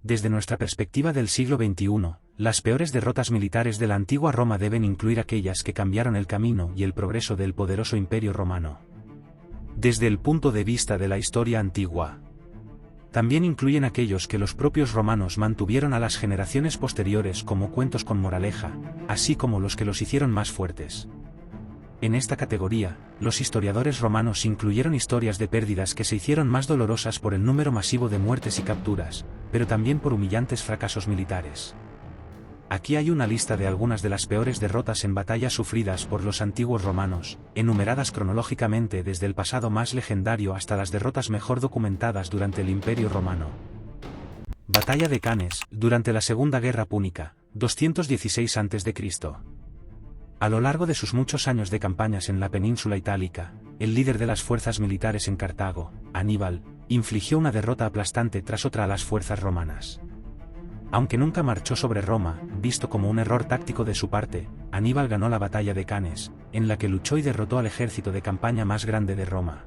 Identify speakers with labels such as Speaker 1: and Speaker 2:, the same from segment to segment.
Speaker 1: Desde nuestra perspectiva del siglo XXI, las peores derrotas militares de la antigua Roma deben incluir aquellas que cambiaron el camino y el progreso del poderoso Imperio Romano. Desde el punto de vista de la historia antigua, también incluyen aquellos que los propios romanos mantuvieron a las generaciones posteriores como cuentos con moraleja, así como los que los hicieron más fuertes. En esta categoría, los historiadores romanos incluyeron historias de pérdidas que se hicieron más dolorosas por el número masivo de muertes y capturas, pero también por humillantes fracasos militares. Aquí hay una lista de algunas de las peores derrotas en batallas sufridas por los antiguos romanos, enumeradas cronológicamente desde el pasado más legendario hasta las derrotas mejor documentadas durante el Imperio Romano. Batalla de Cannes, durante la Segunda Guerra Púnica, 216 a.C. A lo largo de sus muchos años de campañas en la península itálica, el líder de las fuerzas militares en Cartago, Aníbal, infligió una derrota aplastante tras otra a las fuerzas romanas. Aunque nunca marchó sobre Roma, visto como un error táctico de su parte, Aníbal ganó la batalla de Cannes, en la que luchó y derrotó al ejército de campaña más grande de Roma.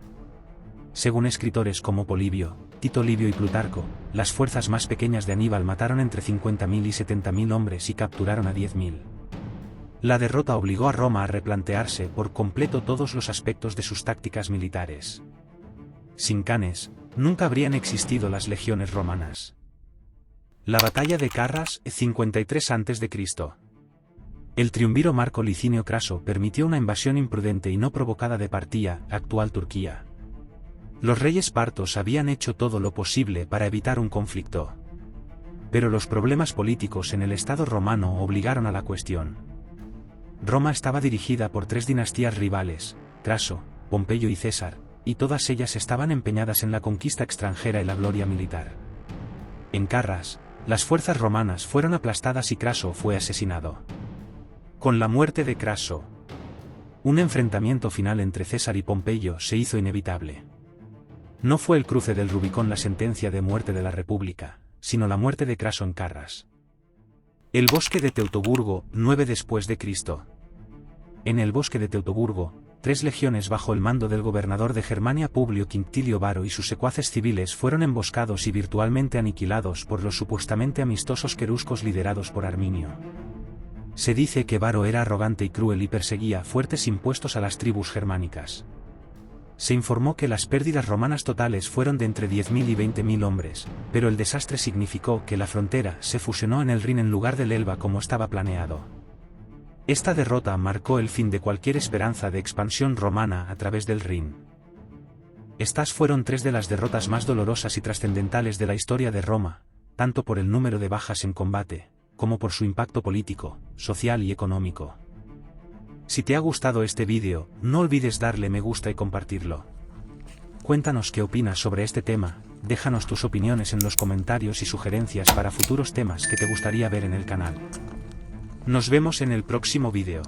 Speaker 1: Según escritores como Polibio, Tito Livio y Plutarco, las fuerzas más pequeñas de Aníbal mataron entre 50.000 y 70.000 hombres y capturaron a 10.000. La derrota obligó a Roma a replantearse por completo todos los aspectos de sus tácticas militares. Sin Cannes, nunca habrían existido las legiones romanas. La batalla de Carras, 53 a.C. El triunviro Marco Licinio Craso permitió una invasión imprudente y no provocada de Partia, actual Turquía. Los reyes partos habían hecho todo lo posible para evitar un conflicto. Pero los problemas políticos en el Estado romano obligaron a la cuestión. Roma estaba dirigida por tres dinastías rivales, Craso, Pompeyo y César, y todas ellas estaban empeñadas en la conquista extranjera y la gloria militar. En Carras, las fuerzas romanas fueron aplastadas y Craso fue asesinado. Con la muerte de Craso, un enfrentamiento final entre César y Pompeyo se hizo inevitable. No fue el cruce del Rubicón la sentencia de muerte de la República, sino la muerte de Craso en Carras. El bosque de Teutoburgo, 9 después de Cristo. En el bosque de Teutoburgo, 3 legiones bajo el mando del gobernador de Germania Publio Quinctilio Varo y sus secuaces civiles fueron emboscados y virtualmente aniquilados por los supuestamente amistosos queruscos liderados por Arminio. Se dice que Varo era arrogante y cruel y perseguía fuertes impuestos a las tribus germánicas. Se informó que las pérdidas romanas totales fueron de entre 10.000 y 20.000 hombres, pero el desastre significó que la frontera se fusionó en el Rin en lugar del Elba como estaba planeado. Esta derrota marcó el fin de cualquier esperanza de expansión romana a través del Rin. Estas fueron 3 de las derrotas más dolorosas y trascendentales de la historia de Roma, tanto por el número de bajas en combate, como por su impacto político, social y económico. Si te ha gustado este vídeo, no olvides darle me gusta y compartirlo. Cuéntanos qué opinas sobre este tema, déjanos tus opiniones en los comentarios y sugerencias para futuros temas que te gustaría ver en el canal. Nos vemos en el próximo vídeo.